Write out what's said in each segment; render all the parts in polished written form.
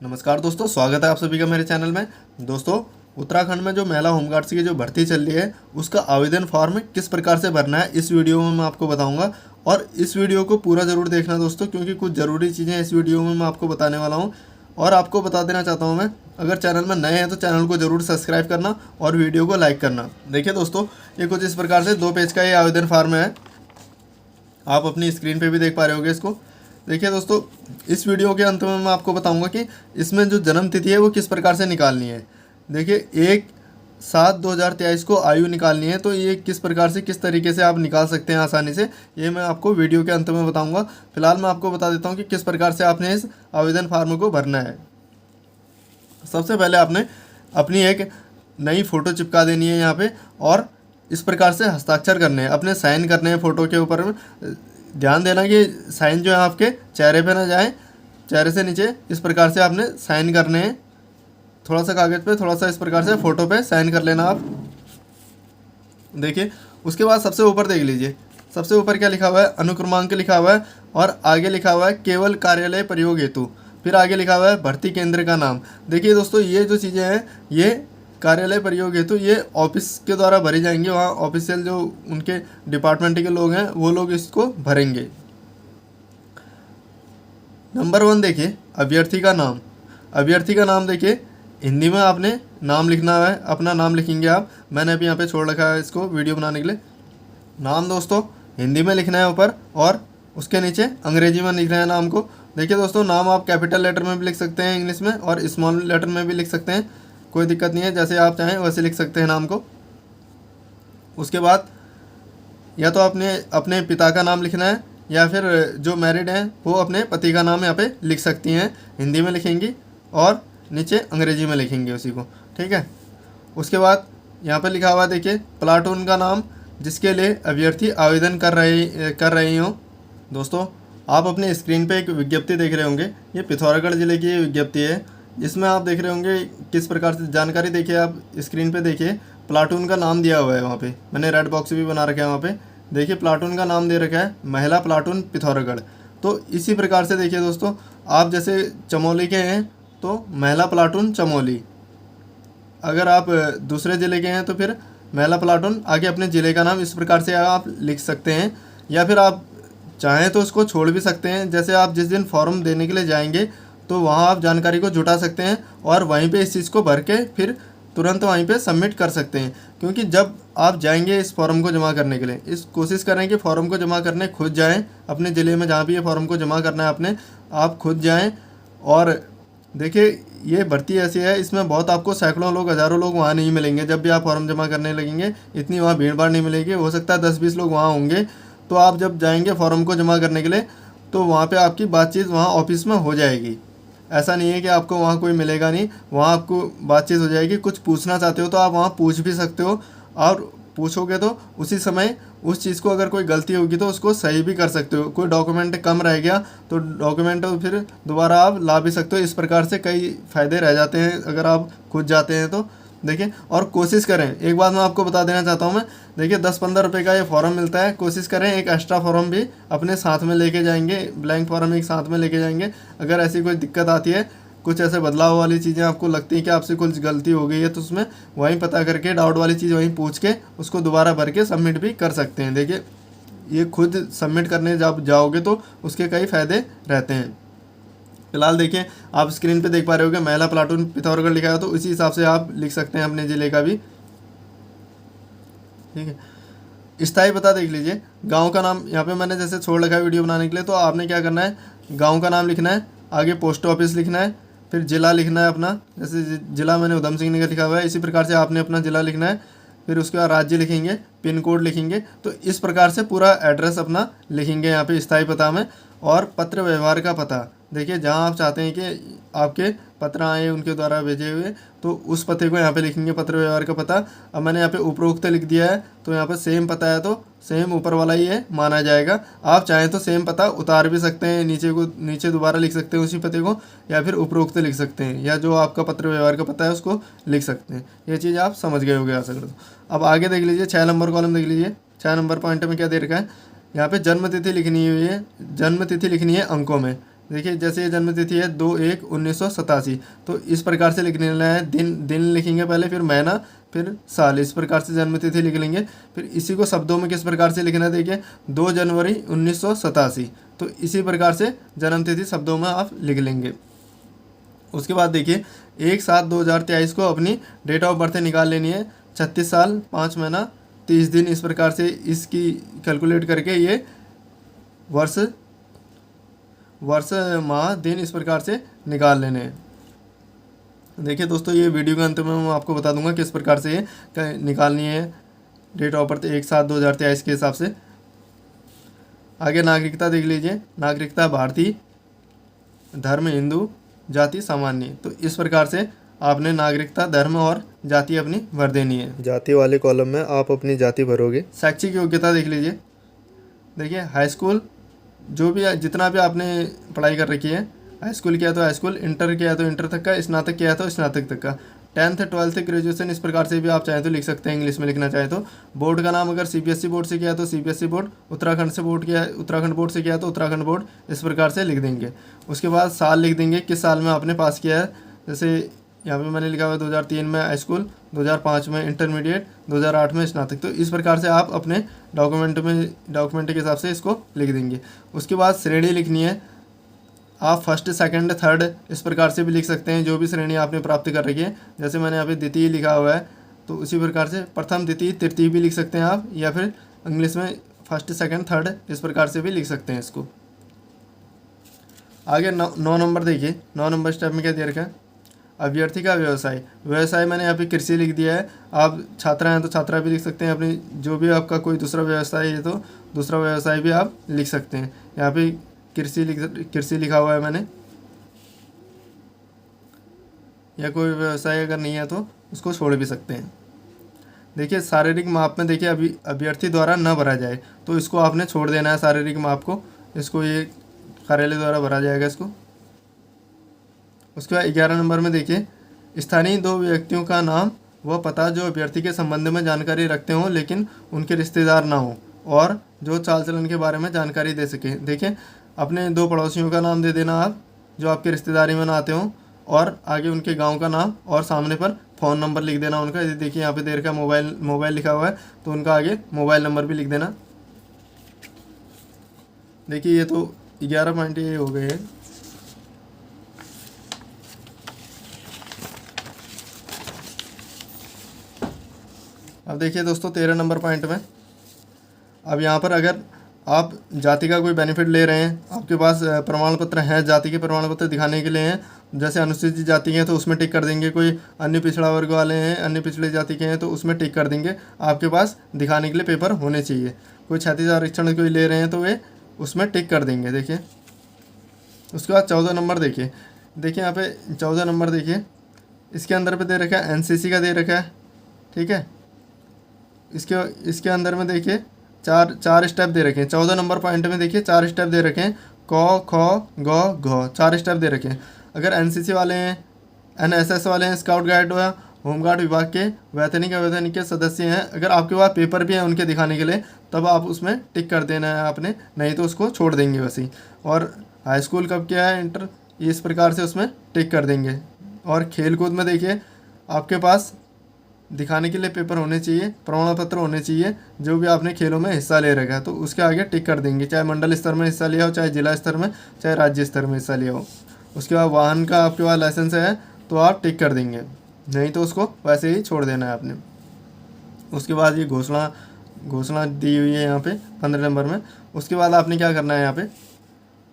नमस्कार दोस्तों, स्वागत है आप सभी का मेरे चैनल में। दोस्तों, उत्तराखंड में जो महिला होमगार्ड्स की जो भर्ती चल रही है उसका आवेदन फॉर्म किस प्रकार से भरना है इस वीडियो में मैं आपको बताऊंगा। और इस वीडियो को पूरा ज़रूर देखना दोस्तों, क्योंकि कुछ ज़रूरी चीज़ें इस वीडियो में मैं आपको बताने वाला हूँ। और आपको बता देना चाहता हूँ मैं, अगर चैनल में नए हैं तो चैनल को ज़रूर सब्सक्राइब करना और वीडियो को लाइक करना। देखिए दोस्तों, ये कुछ इस प्रकार से 2 पेज का ये आवेदन फॉर्म है। आप अपनी स्क्रीन पे भी देख पा रहे होंगे इसको। देखिए दोस्तों, इस वीडियो के अंत में मैं आपको बताऊंगा कि इसमें जो जन्म तिथि है वो किस प्रकार से निकालनी है। देखिए, 1/7/2023 को आयु निकालनी है, तो ये किस प्रकार से किस तरीके से आप निकाल सकते हैं आसानी से, ये मैं आपको वीडियो के अंत में बताऊंगा। फिलहाल मैं आपको बता देता हूँ कि किस प्रकार से आपने इस आवेदन फार्म को भरना है। सबसे पहले आपने अपनी एक नई फ़ोटो चिपका देनी है यहाँ पे, और इस प्रकार से हस्ताक्षर करने हैं, अपने साइन करने हैं फ़ोटो के ऊपर। ध्यान देना कि साइन जो है आपके चेहरे पे ना जाए, चेहरे से नीचे इस प्रकार से आपने साइन करने हैं। थोड़ा सा कागज़ पे, थोड़ा सा इस प्रकार से फ़ोटो पे साइन कर लेना आप। देखिए, उसके बाद सबसे ऊपर देख लीजिए, सबसे ऊपर क्या लिखा हुआ है, अनुक्रमांक लिखा हुआ है, और आगे लिखा हुआ है केवल कार्यालय प्रयोग हेतु। फिर आगे लिखा हुआ है भर्ती केंद्र का नाम। देखिए दोस्तों, ये जो चीज़ें हैं ये कार्यालय प्रयोग हेतु ये ऑफिस के द्वारा भरी जाएंगी। वहाँ ऑफिशियल जो उनके डिपार्टमेंट के लोग हैं वो लोग इसको भरेंगे। नंबर 1 देखिए, अभ्यर्थी का नाम। अभ्यर्थी का नाम देखिए, हिंदी में आपने नाम लिखना है, अपना नाम लिखेंगे आप। मैंने अभी यहाँ पे छोड़ रखा है इसको वीडियो बनाने के लिए। नाम दोस्तों हिंदी में लिखना है ऊपर, और उसके नीचे अंग्रेजी में लिखना है नाम को। देखिए दोस्तों, नाम आप कैपिटल लेटर में भी लिख सकते हैं इंग्लिश में, और स्मॉल लेटर में भी लिख सकते हैं, कोई दिक्कत नहीं है, जैसे आप चाहें वैसे लिख सकते हैं नाम को। उसके बाद या तो आपने अपने पिता का नाम लिखना है, या फिर जो मैरिड हैं वो अपने पति का नाम यहाँ पे लिख सकती हैं। हिंदी में लिखेंगी और नीचे अंग्रेजी में लिखेंगे उसी को, ठीक है। उसके बाद यहाँ पे लिखा हुआ है, देखिए, प्लाटून का नाम जिसके लिए अभ्यर्थी आवेदन कर रही हो। दोस्तों, आप अपने स्क्रीन पे एक विज्ञप्ति देख रहे होंगे, ये पिथौरागढ़ ज़िले की विज्ञप्ति है। इसमें आप देख रहे होंगे किस प्रकार से जानकारी, देखिए आप स्क्रीन पे देखिए, प्लाटून का नाम दिया हुआ है वहाँ पे, मैंने रेड बॉक्स भी बना रखा है वहाँ पे। देखिए, प्लाटून का नाम दे रखा है महिला प्लाटून पिथौरागढ़। तो इसी प्रकार से देखिए दोस्तों, आप जैसे चमोली के हैं तो महिला प्लाटून चमोली, अगर आप दूसरे ज़िले के हैं तो फिर महिला प्लाटून आगे अपने ज़िले का नाम इस प्रकार से आप लिख सकते हैं। या फिर आप चाहें तो उसको छोड़ भी सकते हैं, जैसे आप जिस दिन फॉर्म देने के लिए जाएंगे तो वहाँ आप जानकारी को जुटा सकते हैं, और वहीं पे इस चीज़ को भर के फिर तुरंत वहीं पे सबमिट कर सकते हैं। क्योंकि जब आप जाएंगे इस फॉर्म को जमा करने के लिए, इस कोशिश करें कि फॉर्म को जमा करने खुद जाएं, अपने ज़िले में जहाँ भी ये फॉर्म को जमा करना है आपने, आप खुद जाएं। और देखिए, ये भर्ती ऐसी है, इसमें बहुत आपको सैकड़ों लोग, हज़ारों लोग वहाँ नहीं मिलेंगे। जब भी आप फॉर्म जमा करने लगेंगे इतनी वहाँ भीड़ भाड़ नहीं मिलेगी, हो सकता है 10-20 लोग वहाँ होंगे। तो आप जब जाएंगे फॉर्म को जमा करने के लिए तो वहाँ पे आपकी बातचीत वहाँ ऑफिस में हो जाएगी। ऐसा नहीं है कि आपको वहाँ कोई मिलेगा नहीं, वहाँ आपको बातचीत हो जाएगी। कुछ पूछना चाहते हो तो आप वहाँ पूछ भी सकते हो, और पूछोगे तो उसी समय उस चीज़ को अगर कोई गलती होगी तो उसको सही भी कर सकते हो। कोई डॉक्यूमेंट कम रह गया तो डॉक्यूमेंट फिर दोबारा आप ला भी सकते हो। इस प्रकार से कई फ़ायदे रह जाते हैं अगर आप खुद जाते हैं तो। देखिए, और कोशिश करें, एक बात मैं आपको बता देना चाहता हूँ मैं, देखिए 10-15 रुपये का ये फॉर्म मिलता है। कोशिश करें एक एक्स्ट्रा फॉर्म भी अपने साथ में लेके जाएंगे, ब्लैंक फॉर्म एक साथ में लेके जाएंगे। अगर ऐसी कोई दिक्कत आती है, कुछ ऐसे बदलाव वाली चीज़ें आपको लगती है कि आपसे कुछ गलती हो गई है, तो उसमें वहीं पता करके डाउट वाली चीज़ वहीं पूछ के उसको दोबारा भर के सबमिट भी कर सकते हैं। देखिए, ये खुद सबमिट करने जब जाओगे तो उसके कई फ़ायदे रहते हैं। फिलहाल देखिए, आप स्क्रीन पे देख पा रहे हो कि महिला प्लाटून पिथौरागढ़ लिखा है, तो इसी हिसाब से आप लिख सकते हैं अपने ज़िले का भी, ठीक है। स्थायी पता देख लीजिए, गांव का नाम यहाँ पे मैंने जैसे छोड़ रखा है वीडियो बनाने के लिए, तो आपने क्या करना है, गांव का नाम लिखना है, आगे पोस्ट ऑफिस लिखना है, फिर ज़िला लिखना है अपना। जैसे ज़िला मैंने उधम सिंह नगर लिखा हुआ है, इसी प्रकार से आपने अपना ज़िला लिखना है। फिर उसके बाद राज्य लिखेंगे, पिन कोड लिखेंगे। तो इस प्रकार से पूरा एड्रेस अपना लिखेंगे यहाँ पे स्थायी पता में। और पत्र व्यवहार का पता, देखिए जहाँ आप चाहते हैं कि आपके पत्र आए उनके द्वारा भेजे हुए, तो उस पते को यहाँ पे लिखेंगे, पत्र व्यवहार का पता। अब मैंने यहाँ पे उपरोक्त लिख दिया है, तो यहाँ पे सेम पता है तो सेम ऊपर वाला ही है माना जाएगा। आप चाहें तो सेम पता उतार भी सकते हैं, नीचे दोबारा लिख सकते हैं उसी पते को, या फिर उपरोक्त लिख सकते हैं, या जो आपका पत्र व्यवहार का पता है उसको लिख सकते हैं। ये चीज़ आप समझ गए होंगे आशा करता हूँ। अब आगे देख लीजिए, 6 नंबर कॉलम देख लीजिए, 6 नंबर पॉइंट में क्या दे रखा है, यहाँ पे जन्म तिथि लिखनी हुई है, जन्म तिथि लिखनी है अंकों में। देखिए जैसे ये जन्म तिथि है 2/1/1987, तो इस प्रकार से लिखने है, दिन लिखेंगे पहले, फिर महीना, फिर साल, इस प्रकार से जन्म तिथि लिख लेंगे। फिर इसी को शब्दों में किस प्रकार से लिखना है, देखिए 2 जनवरी 1987, तो इसी प्रकार से जन्म तिथि शब्दों में आप लिख लेंगे। उसके बाद देखिए 1/7/2023 को अपनी डेट ऑफ बर्थ निकाल लेनी है, 36 साल 5 महीना 30 दिन, इस प्रकार से इसकी कैलकुलेट करके ये वर्ष माह दिन इस प्रकार से निकाल लेने हैं। देखिए दोस्तों, ये वीडियो के अंत में मैं आपको बता दूंगा किस प्रकार से ये निकालनी है डेट ऑफ बर्थ 1/7/2023 के हिसाब से। आगे नागरिकता देख लीजिए, नागरिकता भारतीय, धर्म हिंदू, जाति सामान्य, तो इस प्रकार से आपने नागरिकता, धर्म और जाति अपनी भर देनी है। जाति वाले कॉलम में आप अपनी जाति भरोगे। शैक्षिक योग्यता देख लीजिए, देखिए हाई स्कूल, जो भी जितना भी आपने पढ़ाई कर रखी है, हाई स्कूल किया तो हाई स्कूल, इंटर किया तो इंटर तक का, स्नातक किया तो स्नातक तक का, 10th 12th ग्रेजुएशन, इस प्रकार से भी आप चाहें तो लिख सकते हैं, इंग्लिश में लिखना चाहें तो। बोर्ड का नाम अगर सीबीएसई बोर्ड से किया तो सीबीएसई बोर्ड, उत्तराखंड से बोर्ड किया, उत्तराखंड बोर्ड से किया तो उत्तराखंड बोर्ड, इस प्रकार से लिख देंगे। उसके बाद साल लिख देंगे, किस साल में आपने पास किया है, जैसे यहाँ पे मैंने लिखा हुआ है 2003 में हाई स्कूल, 2005 में इंटरमीडिएट, 2008 में स्नातक, तो इस प्रकार से आप अपने डॉक्यूमेंट के हिसाब से इसको लिख देंगे। उसके बाद श्रेणी लिखनी है, आप फर्स्ट, सेकंड, थर्ड इस प्रकार से भी लिख सकते हैं, जो भी श्रेणी आपने प्राप्त कर रखी है। जैसे मैंने यहाँ पे द्वितीय लिखा हुआ है, तो उसी प्रकार से प्रथम, द्वितीय, तृतीय भी लिख सकते हैं आप, या फिर इंग्लिश में फर्स्ट, सेकंड, थर्ड इस प्रकार से भी लिख सकते हैं इसको। आगे 9 नंबर देखिए, 9 नंबर स्टेप में क्या दे रखा है, अभ्यर्थी का व्यवसाय मैंने यहाँ पे कृषि लिख दिया है। आप छात्रा हैं तो छात्रा भी लिख सकते हैं, अपनी जो भी आपका कोई दूसरा व्यवसाय है तो दूसरा व्यवसाय भी आप लिख सकते हैं। यहाँ पे कृषि लिखा हुआ है मैंने, या कोई व्यवसाय अगर नहीं है तो उसको छोड़ भी सकते हैं। देखिए शारीरिक माप में देखिए अभी अभ्यर्थी द्वारा न भरा जाए, तो इसको आपने छोड़ देना है शारीरिक माप को, इसको ये कार्यालय द्वारा भरा जाएगा इसको। उसके बाद 11 नंबर में देखिए, स्थानीय 2 व्यक्तियों का नाम व पता जो अभ्यर्थी के संबंध में जानकारी रखते हों लेकिन उनके रिश्तेदार ना हों, और जो चाल चलन के बारे में जानकारी दे सकें। देखिए अपने 2 पड़ोसियों का नाम दे देना आप, जो आपके रिश्तेदारी में ना आते हों, और आगे उनके गांव का नाम और सामने पर फ़ोन नंबर लिख देना उनका। देखिए यहाँ पे देर का मोबाइल लिखा हुआ है, तो उनका आगे मोबाइल नंबर भी लिख देना। देखिए ये तो 11 पॉइंट ये हो गए हैं। अब देखिए दोस्तों 13 नंबर पॉइंट में, अब यहाँ पर अगर आप जाति का कोई बेनिफिट ले रहे हैं, आपके पास प्रमाण पत्र हैं, जाति के प्रमाण पत्र दिखाने के लिए हैं, जैसे अनुसूचित जाति के हैं तो उसमें टिक कर देंगे, कोई अन्य पिछड़ा वर्ग वाले हैं, अन्य पिछड़े जाति के हैं तो उसमें टिक कर देंगे। आपके पास दिखाने के लिए पेपर होने चाहिए। कोई क्षैतिज आरक्षण कोई ले रहे हैं तो वे उसमें टिक कर देंगे। देखिए उसके बाद 14 नंबर देखिए यहाँ पे 14 नंबर देखिए, इसके अंदर पे दे रखा है एनसीसी का दे रखा है, ठीक है। इसके अंदर में देखिए चार स्टेप दे रखे हैं। 14 नंबर पॉइंट में देखिए 4 स्टेप दे रखे हैं, क ख ग घ, 4 स्टेप दे रखे हैं। अगर एनसीसी वाले हैं, एनएसएस वाले हैं, स्काउट गाइड हुआ, होमगार्ड विभाग के वैतनिक अवैतनिक के सदस्य हैं, अगर आपके पास पेपर भी है उनके दिखाने के लिए, तब आप उसमें टिक कर देना है आपने, नहीं तो उसको छोड़ देंगे वैसे ही। और हाई स्कूल कब किया है, इंटर, इस प्रकार से उसमें टिक कर देंगे। और खेल कूद में देखिए आपके पास दिखाने के लिए पेपर होने चाहिए, प्रमाण पत्र होने चाहिए, जो भी आपने खेलों में हिस्सा ले रखा है तो उसके आगे टिक कर देंगे, चाहे मंडल स्तर में हिस्सा लिया हो, चाहे जिला स्तर में, चाहे राज्य स्तर में हिस्सा लिया हो। उसके बाद वाहन का आपके पास लाइसेंस है तो आप टिक कर देंगे, नहीं तो उसको वैसे ही छोड़ देना है आपने। उसके बाद ये घोषणा दी हुई है यहाँ पे 15 नंबर में। उसके बाद आपने क्या करना है, यहाँ पे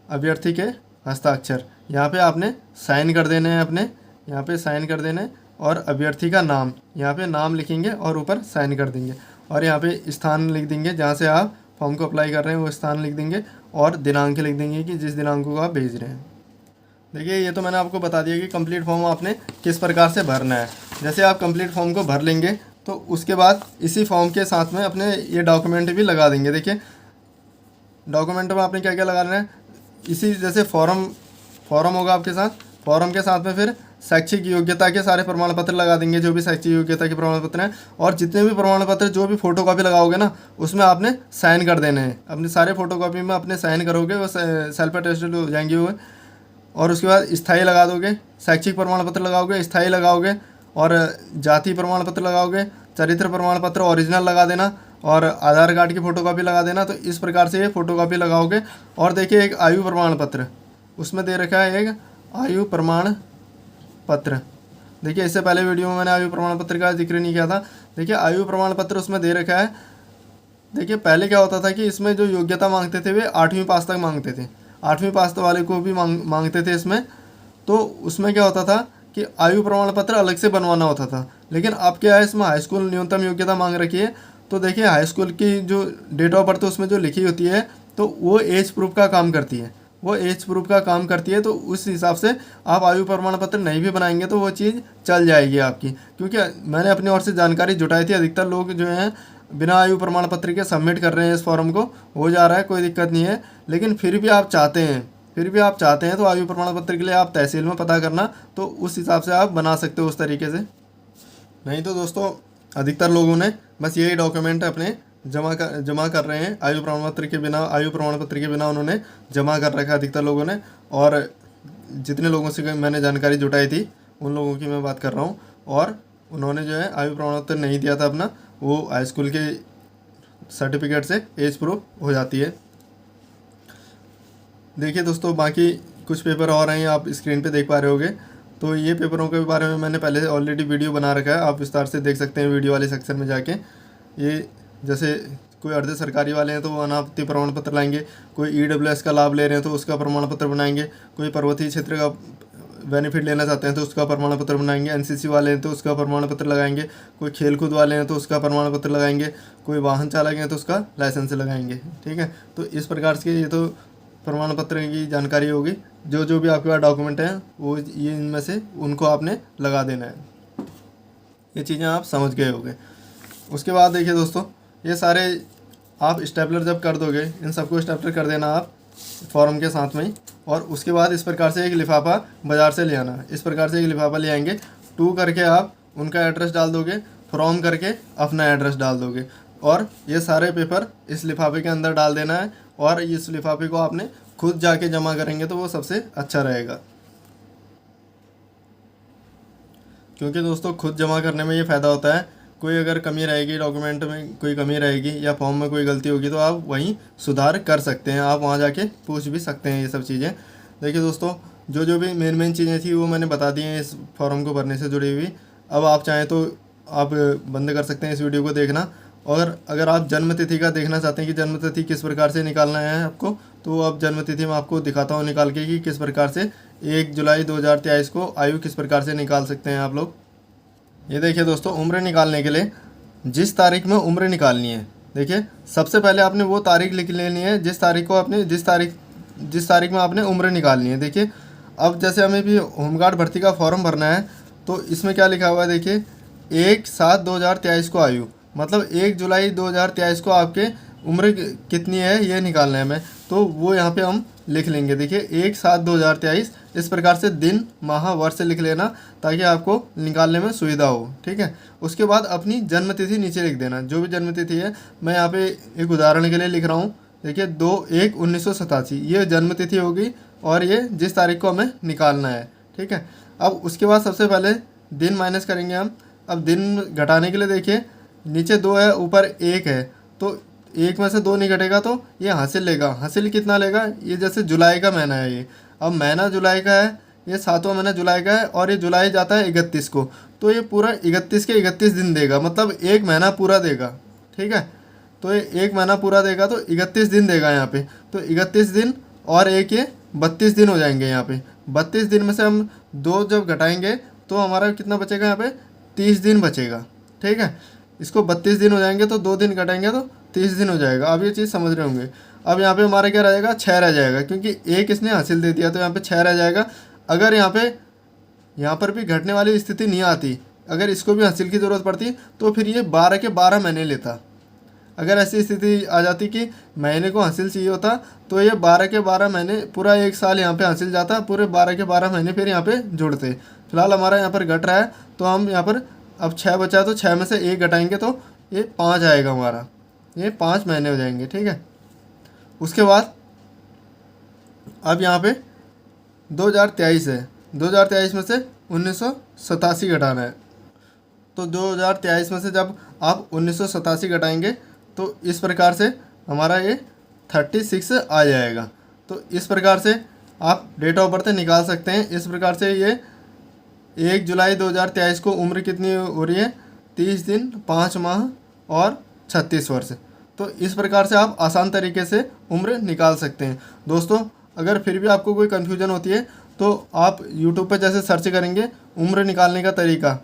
अभ्यर्थी के हस्ताक्षर, यहाँ पे आपने साइन कर देने हैं अपने, यहाँ पे साइन कर देने, और अभ्यर्थी का नाम, यहाँ पे नाम लिखेंगे और ऊपर साइन कर देंगे, और यहाँ पे स्थान लिख देंगे जहाँ से आप फॉर्म को अप्लाई कर रहे हैं वो स्थान लिख देंगे, और दिनांक लिख देंगे कि जिस दिनांक को आप भेज रहे हैं। देखिए ये तो मैंने आपको बता दिया कि कंप्लीट फॉर्म आपने किस प्रकार से भरना है। जैसे आप कंप्लीट फॉर्म को भर लेंगे तो उसके बाद इसी फॉर्म के साथ में अपने ये डॉक्यूमेंट भी लगा देंगे। देखिए डॉक्यूमेंट में आपने क्या क्या लगाना है, इसी जैसे फॉर्म होगा आपके साथ, फॉर्म के साथ में फिर शैक्षिक योग्यता के सारे प्रमाण पत्र लगा देंगे, जो भी शैक्षिक योग्यता के प्रमाण पत्र हैं, और जितने भी प्रमाण पत्र जो भी फोटोकॉपी लगाओगे ना उसमें आपने साइन कर देने हैं। अपने सारे फोटोकॉपी में अपने साइन करोगे, वो सेल्फ अटेस्टेड हो जाएंगे वो। और उसके बाद स्थायी लगा दोगे, शैक्षिक प्रमाण पत्र लगाओगे, स्थायी लगाओगे, और जाति प्रमाण पत्र लगाओगे, चरित्र प्रमाण पत्र ओरिजिनल लगा देना, और आधार कार्ड की फ़ोटोकॉपी लगा देना। तो इस प्रकार से ये फ़ोटोकॉपी लगाओगे। और देखिए एक आयु प्रमाण पत्र उसमें दे रखा है, एक आयु प्रमाण पत्र। देखिए इससे पहले वीडियो में मैंने आयु प्रमाण पत्र का जिक्र नहीं किया था। देखिए आयु प्रमाण पत्र उसमें दे रखा है। देखिए पहले क्या होता था कि इसमें जो योग्यता मांगते थे वे 8वीं पास तक मांगते थे, 8वीं पास वाले को भी मांगते थे इसमें। तो उसमें क्या होता था कि आयु प्रमाण पत्र अलग से बनवाना होता था। लेकिन अब क्या है, इसमें हाई स्कूल न्यूनतम योग्यता मांग रखी है। तो देखिए हाई स्कूल की जो डेट ऑफ बर्थ उसमें जो लिखी होती है तो वो एज प्रूफ का काम करती है, वो एज प्रूफ का काम करती है। तो उस हिसाब से आप आयु प्रमाण पत्र नहीं भी बनाएंगे तो वो चीज़ चल जाएगी आपकी। क्योंकि मैंने अपनी ओर से जानकारी जुटाई थी, अधिकतर लोग जो हैं बिना आयु प्रमाण पत्र के सबमिट कर रहे हैं इस फॉर्म को, हो जा रहा है, कोई दिक्कत नहीं है। लेकिन फिर भी आप चाहते हैं तो आयु प्रमाण पत्र के लिए आप तहसील में पता करना, तो उस हिसाब से आप बना सकते हो उस तरीके से। नहीं तो दोस्तों अधिकतर लोगों ने बस यही डॉक्यूमेंट अपने जमा कर रहे हैं, आयु प्रमाण पत्र के बिना उन्होंने जमा कर रखा है अधिकतर लोगों ने। और जितने लोगों से मैंने जानकारी जुटाई थी उन लोगों की मैं बात कर रहा हूँ, और उन्होंने जो है आयु प्रमाण पत्र नहीं दिया था अपना, वो हाई स्कूल के सर्टिफिकेट से एज प्रूफ हो जाती है। देखिए दोस्तों बाकी कुछ पेपर और हैं, आप स्क्रीन पे देख पा रहे होगे। तो ये पेपरों के बारे में मैंने पहले ऑलरेडी वीडियो बना रखा है, आप विस्तार से देख सकते हैं वीडियो वाले सेक्शन में जाके। ये जैसे कोई अर्ध सरकारी वाले हैं तो वो अनापत्ति प्रमाण पत्र लाएंगे, कोई EWS का लाभ ले रहे हैं तो उसका प्रमाण पत्र बनाएंगे, कोई पर्वतीय क्षेत्र का बेनिफिट लेना चाहते हैं तो उसका प्रमाण पत्र बनाएंगे, NCC वाले हैं तो उसका प्रमाण पत्र लगाएंगे, कोई खेलकूद वाले हैं तो उसका प्रमाण पत्र लगाएंगे, कोई वाहन चालक हैं तो उसका लाइसेंस लगाएंगे। ठीक है, तो इस प्रकार से ये तो प्रमाण पत्र की जानकारी होगी। जो भी आपके पास डॉक्यूमेंट हैं वो ये इनमें से उनको आपने लगा देना है। ये चीज़ें आप समझ गए होंगे। उसके बाद देखिए दोस्तों ये सारे आप स्टेपलर जब कर दोगे, इन सबको स्टेपलर कर देना आप फॉर्म के साथ में ही। और उसके बाद इस प्रकार से एक लिफाफा बाज़ार से ले आना, इस प्रकार से एक लिफाफा ले आएंगे, टू करके आप उनका एड्रेस डाल दोगे, फ्रॉम करके अपना एड्रेस डाल दोगे, और ये सारे पेपर इस लिफाफे के अंदर डाल देना है। और इस लिफाफे को आपने खुद जाके जमा करेंगे तो वो सबसे अच्छा रहेगा, क्योंकि दोस्तों खुद जमा करने में ये फ़ायदा होता है, कोई अगर कमी रहेगी, डॉक्यूमेंट में कोई कमी रहेगी या फॉर्म में कोई गलती होगी तो आप वहीं सुधार कर सकते हैं, आप वहाँ जाके पूछ भी सकते हैं ये सब चीज़ें। देखिए दोस्तों जो भी मेन चीज़ें थी वो मैंने बता दी हैं इस फॉर्म को भरने से जुड़ी हुई। अब आप चाहें तो आप बंद कर सकते हैं इस वीडियो को देखना, और अगर आप जन्म तिथि का देखना चाहते हैं कि जन्म तिथि किस प्रकार से निकालना है आपको, तो अब जन्म तिथि मैं आपको दिखाता हूँ निकाल के कि किस प्रकार से 1 जुलाई 2023 को आयु किस प्रकार से निकाल सकते हैं आप लोग। ये देखिए दोस्तों उम्र निकालने के लिए जिस तारीख में उम्र निकालनी है, देखिए सबसे पहले आपने वो तारीख लिख लेनी है जिस तारीख को आपने जिस तारीख में आपने उम्र निकालनी है। देखिए अब जैसे हमें भी होमगार्ड भर्ती का फॉर्म भरना है तो इसमें क्या लिखा हुआ है, देखिए 1/7/2023 को आयु, मतलब 1 जुलाई 2023 को आपके उम्र कितनी है ये निकालना है हमें, तो वो यहाँ पे हम लिख लेंगे। देखिए 1/7/2023 इस प्रकार से दिन माह वर्ष लिख लेना ताकि आपको निकालने में सुविधा हो। ठीक है, उसके बाद अपनी जन्म तिथि नीचे लिख देना, जो भी जन्म तिथि है। मैं यहाँ पे एक उदाहरण के लिए लिख रहा हूँ, देखिए 2/1/1987 ये जन्म तिथि होगी और ये जिस तारीख को हमें निकालना है। ठीक है, अब उसके बाद सबसे पहले दिन माइनस करेंगे हम। अब दिन घटाने के लिए देखिए नीचे 2 है ऊपर 1 है, तो 1 में से 2 नहीं घटेगा तो ये हासिल लेगा। हासिल कितना लेगा, ये जैसे जुलाई का महीना है, ये अब महीना जुलाई का है, ये 7वां महीना जुलाई का है और ये जुलाई जाता है 31 को, तो ये पूरा 31 के 31 दिन देगा, मतलब 1 महीना पूरा देगा। ठीक है, तो ये 1 महीना पूरा देगा तो 31 दिन देगा यहाँ पे, तो 31 दिन और एक ये 32 दिन हो जाएंगे यहाँ पे। 32 दिन में से हम 2 जब घटाएंगे तो हमारा कितना बचेगा, यहाँ पे 30 दिन बचेगा। ठीक है, इसको 32 दिन हो जाएंगे तो 2 दिन घटाएंगे तो 30 दिन हो जाएगा। अब ये चीज़ समझ रहे होंगे। अब यहाँ पे हमारा क्या रहेगा, 6 रह जाएगा, क्योंकि 1 इसने हासिल दे दिया तो यहाँ पे 6 रह जाएगा। अगर यहाँ पर भी घटने वाली स्थिति नहीं आती, अगर इसको भी हासिल की ज़रूरत पड़ती तो फिर ये 12 के 12 महीने लेता। अगर ऐसी स्थिति आ जाती कि महीने को हासिल चाहिए होता तो ये 12 के 12 महीने पूरा 1 साल यहाँ पे हासिल जाता, पूरे 12 के 12 महीने फिर यहाँ पे जुड़ते। फिलहाल हमारा यहाँ पर घट रहा है तो हम यहाँ पर अब 6 बचा तो 6 में से 1 घटाएंगे तो ये 5 आएगा हमारा, ये 5 महीने हो जाएंगे। ठीक है, उसके बाद अब यहाँ पे 2023 है, 2023 में से 1987 घटाना है। तो 2023 में से जब आप 1987 घटाएंगे तो इस प्रकार से हमारा ये 36 आ जाएगा। तो इस प्रकार से आप डेट ऑफ बर्थ निकाल सकते हैं। इस प्रकार से ये 1 जुलाई 2023 को उम्र कितनी हो रही है, 30 दिन 5 माह और 36 वर्ष। तो इस प्रकार से आप आसान तरीके से उम्र निकाल सकते हैं। दोस्तों, अगर फिर भी आपको कोई कन्फ्यूजन होती है तो आप यूट्यूब पर जैसे सर्च करेंगे उम्र निकालने का तरीका,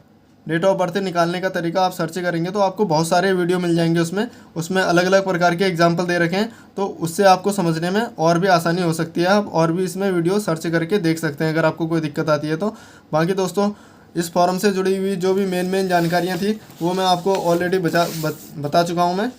डेट ऑफ बर्थ निकालने का तरीका आप सर्च करेंगे तो आपको बहुत सारे वीडियो मिल जाएंगे। उसमें अलग अलग प्रकार के एग्जाम्पल दे रखे हैं, तो उससे आपको समझने में और भी आसानी हो सकती है। आप और भी इसमें वीडियो सर्च करके देख सकते हैं अगर आपको कोई दिक्कत आती है तो। बाकी दोस्तों, इस फॉर्म से जुड़ी हुई जो भी मेन जानकारियाँ थी वो मैं आपको ऑलरेडी बता चुका हूँ मैं।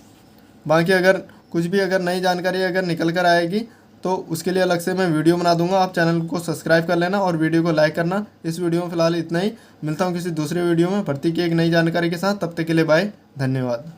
बाकी अगर कुछ भी अगर नई जानकारी अगर निकल कर आएगी तो उसके लिए अलग से मैं वीडियो बना दूंगा। आप चैनल को सब्सक्राइब कर लेना और वीडियो को लाइक करना। इस वीडियो में फ़िलहाल इतना ही। मिलता हूँ किसी दूसरे वीडियो में भर्ती की एक नई जानकारी के साथ। तब तक के लिए बाय, धन्यवाद।